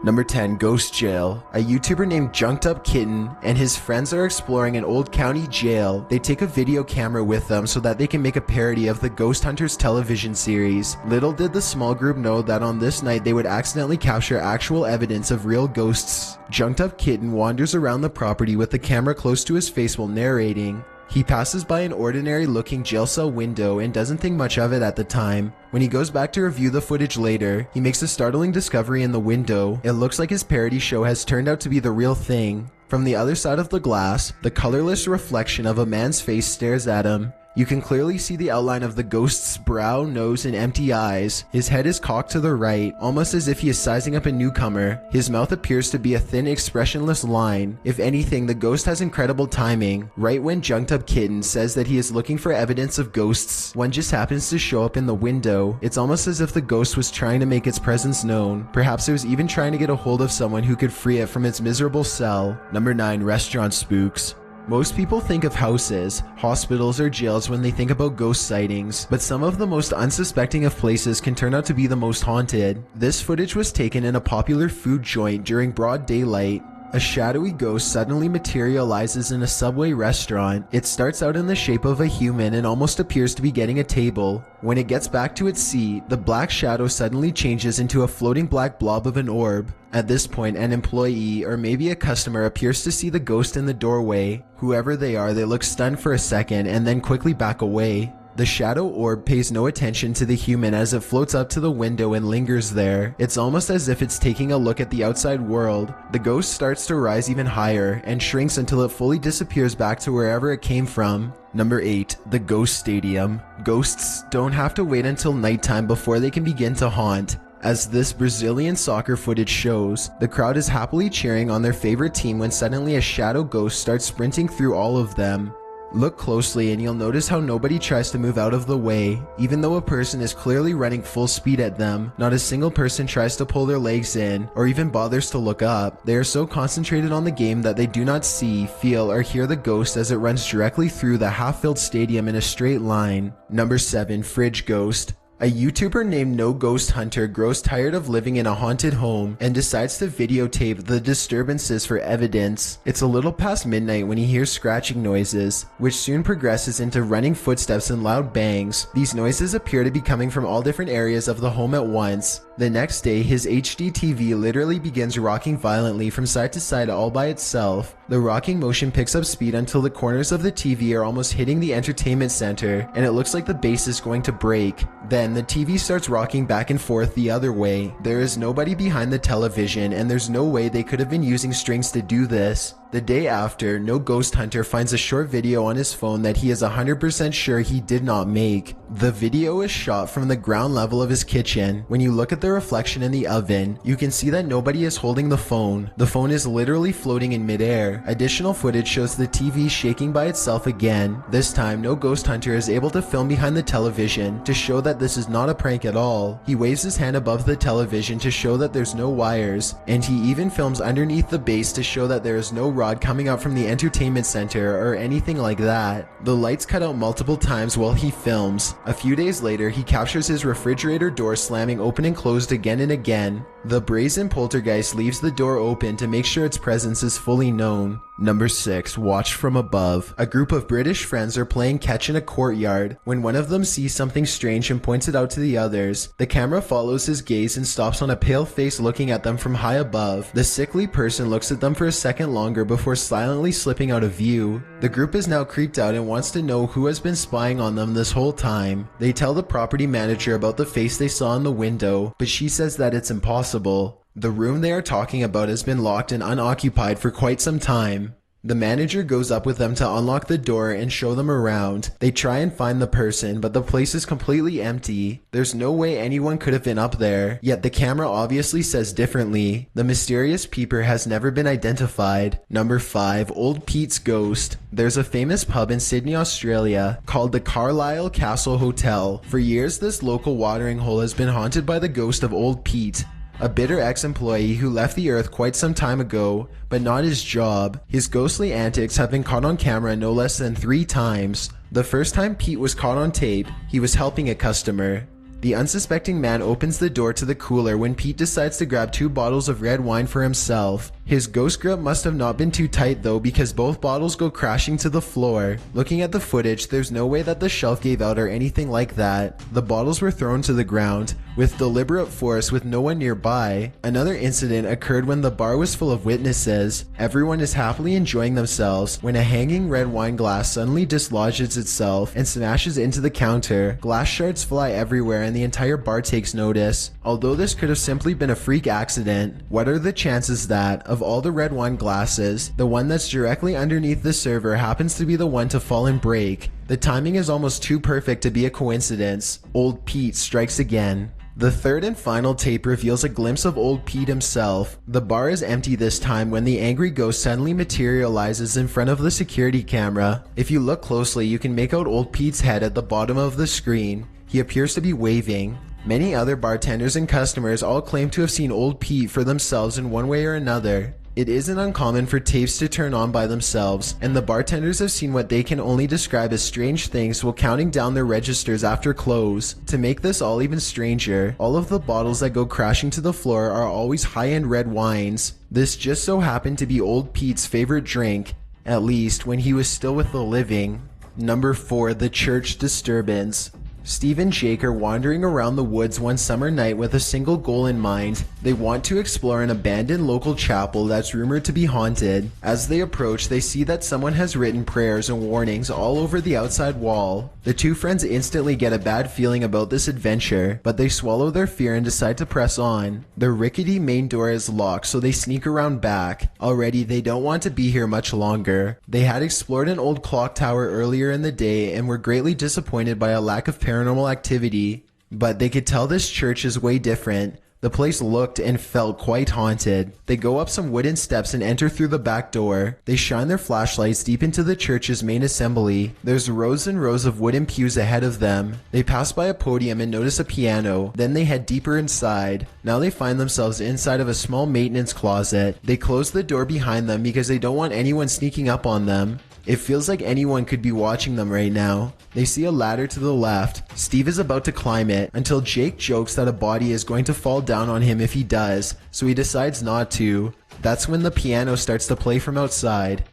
Number 10. Ghost Jail. A YouTuber named Junked Up Kitten and his friends are exploring an old county jail. They take a video camera with them so that they can make a parody of the Ghost Hunters television series. Little did the small group know that on this night they would accidentally capture actual evidence of real ghosts. Junked Up Kitten wanders around the property with the camera close to his face while narrating. He passes by an ordinary looking jail cell window and doesn't think much of it at the time. When he goes back to review the footage later, he makes a startling discovery in the window. It looks like his parody show has turned out to be the real thing. From the other side of the glass, the colorless reflection of a man's face stares at him. You can clearly see the outline of the ghost's brow, nose, and empty eyes. His head is cocked to the right, almost as if he is sizing up a newcomer. His mouth appears to be a thin, expressionless line. If anything, the ghost has incredible timing. Right when Junked Up Kitten says that he is looking for evidence of ghosts, one just happens to show up in the window. It's almost as if the ghost was trying to make its presence known. Perhaps it was even trying to get a hold of someone who could free it from its miserable cell. Number 9. Restaurant Spooks. Most people think of houses, hospitals, or jails when they think about ghost sightings, but some of the most unsuspecting of places can turn out to be the most haunted. This footage was taken in a popular food joint during broad daylight. A shadowy ghost suddenly materializes in a Subway restaurant. It starts out in the shape of a human and almost appears to be getting a table. When it gets back to its seat, the black shadow suddenly changes into a floating black blob of an orb. At this point, an employee or maybe a customer appears to see the ghost in the doorway. Whoever they are, they look stunned for a second and then quickly back away. The shadow orb pays no attention to the human as it floats up to the window and lingers there. It's almost as if it's taking a look at the outside world. The ghost starts to rise even higher and shrinks until it fully disappears back to wherever it came from. Number 8. The Ghost Stadium. Ghosts don't have to wait until nighttime before they can begin to haunt. As this Brazilian soccer footage shows, the crowd is happily cheering on their favorite team when suddenly a shadow ghost starts sprinting through all of them. Look closely and you'll notice how nobody tries to move out of the way. Even though a person is clearly running full speed at them, not a single person tries to pull their legs in or even bothers to look up. They are so concentrated on the game that they do not see, feel, or hear the ghost as it runs directly through the half-filled stadium in a straight line. Number 7. Fridge Ghost. A YouTuber named No Ghost Hunter grows tired of living in a haunted home and decides to videotape the disturbances for evidence. It's a little past midnight when he hears scratching noises, which soon progresses into running footsteps and loud bangs. These noises appear to be coming from all different areas of the home at once. The next day, his HD TV literally begins rocking violently from side to side all by itself. The rocking motion picks up speed until the corners of the TV are almost hitting the entertainment center, and it looks like the base is going to break. Then the TV starts rocking back and forth the other way. There is nobody behind the television, and there's no way they could have been using strings to do this. The day after, No Ghost Hunter finds a short video on his phone that he is 100% sure he did not make. The video is shot from the ground level of his kitchen. When you look at the reflection in the oven, you can see that nobody is holding the phone. The phone is literally floating in midair. Additional footage shows the TV shaking by itself again. This time, No Ghost Hunter is able to film behind the television to show that this is not a prank at all. He waves his hand above the television to show that there's no wires, and he even films underneath the base to show that there is no rod coming out from the entertainment center or anything like that. The lights cut out multiple times while he films. A few days later, he captures his refrigerator door slamming open and closed again and again. The brazen poltergeist leaves the door open to make sure its presence is fully known. Number 6. Watch from above. A group of British friends are playing catch in a courtyard when one of them sees something strange and points it out to the others. The camera follows his gaze and stops on a pale face looking at them from high above. The sickly person looks at them for a second longer before silently slipping out of view. The group is now creeped out and wants to know who has been spying on them this whole time. They tell the property manager about the face they saw in the window, but she says that it's impossible. The room they are talking about has been locked and unoccupied for quite some time. The manager goes up with them to unlock the door and show them around. They try and find the person, but the place is completely empty. There's no way anyone could have been up there, yet the camera obviously says differently. The mysterious peeper has never been identified. Number 5. Old Pete's Ghost. There's a famous pub in Sydney, Australia called the Carlisle Castle Hotel. For years, this local watering hole has been haunted by the ghost of Old Pete, a bitter ex-employee who left the earth quite some time ago, but not his job. His ghostly antics have been caught on camera no less than 3 times. The first time Pete was caught on tape, he was helping a customer. The unsuspecting man opens the door to the cooler when Pete decides to grab 2 bottles of red wine for himself. His ghost grip must have not been too tight though, because both bottles go crashing to the floor. Looking at the footage, there's no way that the shelf gave out or anything like that. The bottles were thrown to the ground with deliberate force with no one nearby. Another incident occurred when the bar was full of witnesses. Everyone is happily enjoying themselves when a hanging red wine glass suddenly dislodges itself and smashes into the counter. Glass shards fly everywhere and the entire bar takes notice. Although this could have simply been a freak accident, what are the chances that, of all the red wine glasses, the one that's directly underneath the server happens to be the one to fall and break? The timing is almost too perfect to be a coincidence. Old Pete strikes again. The third and final tape reveals a glimpse of old Pete himself. The bar is empty this time when the angry ghost suddenly materializes in front of the security camera. If you look closely, you can make out old Pete's head at the bottom of the screen. He appears to be waving. Many other bartenders and customers all claim to have seen old Pete for themselves in one way or another. It isn't uncommon for tapes to turn on by themselves, and the bartenders have seen what they can only describe as strange things while counting down their registers after close. To make this all even stranger, all of the bottles that go crashing to the floor are always high-end red wines. This just so happened to be old Pete's favorite drink, at least when he was still with the living. Number 4. The Church Disturbance. Steve and Jake are wandering around the woods one summer night with a single goal in mind. They want to explore an abandoned local chapel that's rumored to be haunted. As they approach, they see that someone has written prayers and warnings all over the outside wall. The two friends instantly get a bad feeling about this adventure, but they swallow their fear and decide to press on. The rickety main door is locked, so they sneak around back. Already, they don't want to be here much longer. They had explored an old clock tower earlier in the day and were greatly disappointed by a lack of paranormal activity, but they could tell this church is way different. The place looked and felt quite haunted. They go up some wooden steps and enter through the back door. They shine their flashlights deep into the church's main assembly. There's rows and rows of wooden pews ahead of them. They pass by a podium and notice a piano. Then they head deeper inside. Now they find themselves inside of a small maintenance closet. They close the door behind them because they don't want anyone sneaking up on them. It feels like anyone could be watching them right now. They see a ladder to the left. Steve is about to climb it until Jake jokes that a body is going to fall down on him if he does, so he decides not to. That's when the piano starts to play from outside.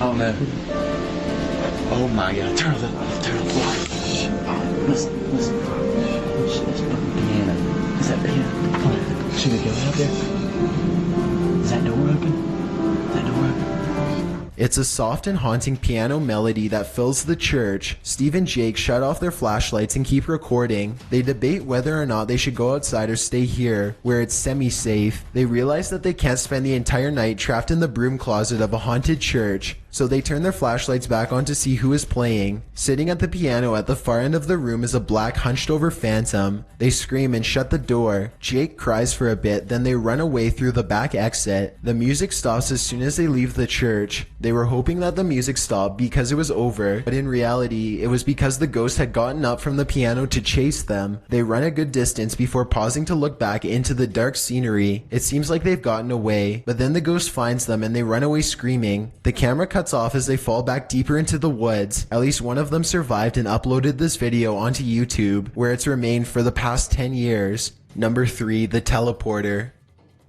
Oh no. Oh my god, turn the light. Listen. Listen, the piano. Is that piano? Come on. See the girl out there? Is that door open? Is that door open? It's a soft and haunting piano melody that fills the church. Steve and Jake shut off their flashlights and keep recording. They debate whether or not they should go outside or stay here, where it's semi-safe. They realize that they can't spend the entire night trapped in the broom closet of a haunted church, so they turn their flashlights back on to see who is playing. Sitting at the piano at the far end of the room is a black hunched over phantom. They scream and shut the door. Jake cries for a bit, then they run away through the back exit. The music stops as soon as they leave the church. They were hoping that the music stopped because it was over, but in reality, it was because the ghost had gotten up from the piano to chase them. They run a good distance before pausing to look back into the dark scenery. It seems like they've gotten away, but then the ghost finds them and they run away screaming. The camera cuts off as they fall back deeper into the woods. At least one of them survived and uploaded this video onto YouTube, where it's remained for the past 10 years. Number 3. The Teleporter.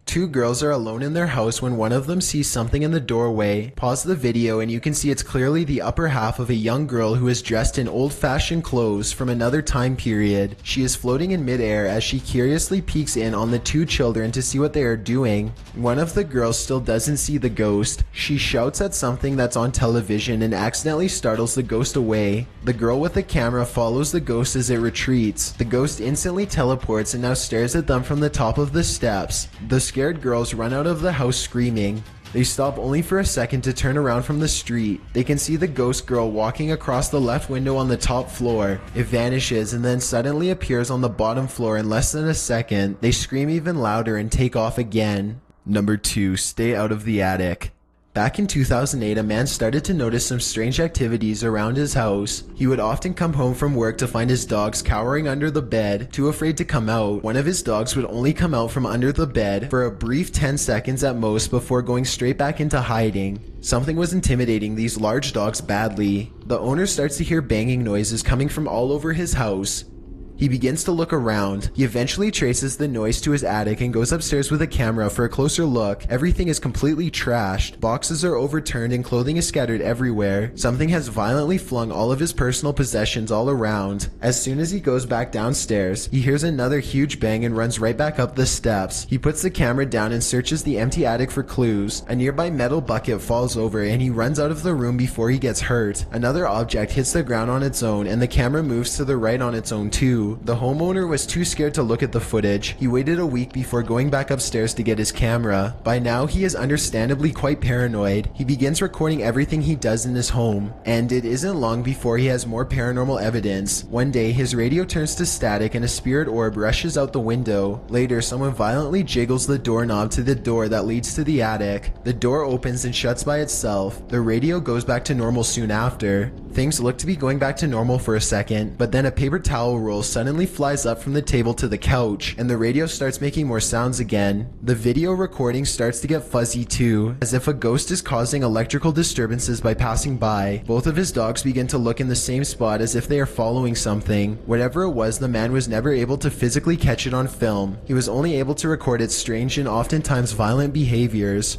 Two girls are alone in their house when one of them sees something in the doorway. Pause the video and you can see it's clearly the upper half of a young girl who is dressed in old-fashioned clothes from another time period. She is floating in midair as she curiously peeks in on the two children to see what they are doing. One of the girls still doesn't see the ghost. She shouts at something that's on television and accidentally startles the ghost away. The girl with the camera follows the ghost as it retreats. The ghost instantly teleports and now stares at them from the top of the steps. The scared girls run out of the house screaming. They stop only for a second to turn around from the street. They can see the ghost girl walking across the left window on the top floor. It vanishes and then suddenly appears on the bottom floor in less than a second. They scream even louder and take off again. Number 2. Stay out of the attic. Back in 2008, a man started to notice some strange activities around his house. He would often come home from work to find his dogs cowering under the bed, too afraid to come out. One of his dogs would only come out from under the bed for a brief 10 seconds at most before going straight back into hiding. Something was intimidating these large dogs badly. The owner starts to hear banging noises coming from all over his house. He begins to look around. He eventually traces the noise to his attic and goes upstairs with a camera for a closer look. Everything is completely trashed. Boxes are overturned and clothing is scattered everywhere. Something has violently flung all of his personal possessions all around. As soon as he goes back downstairs, he hears another huge bang and runs right back up the steps. He puts the camera down and searches the empty attic for clues. A nearby metal bucket falls over and he runs out of the room before he gets hurt. Another object hits the ground on its own and the camera moves to the right on its own too. The homeowner was too scared to look at the footage. He waited a week before going back upstairs to get his camera. By now he is understandably quite paranoid. He begins recording everything he does in his home, and it isn't long before he has more paranormal evidence. One day his radio turns to static and a spirit orb rushes out the window. Later, someone violently jiggles the doorknob to the door that leads to the attic. The door opens and shuts by itself. The radio goes back to normal soon after. Things look to be going back to normal for a second, but then a paper towel roll suddenly flies up from the table to the couch, and the radio starts making more sounds again. The video recording starts to get fuzzy too, as if a ghost is causing electrical disturbances by passing by. Both of his dogs begin to look in the same spot as if they are following something. Whatever it was, the man was never able to physically catch it on film. He was only able to record its strange and oftentimes violent behaviors.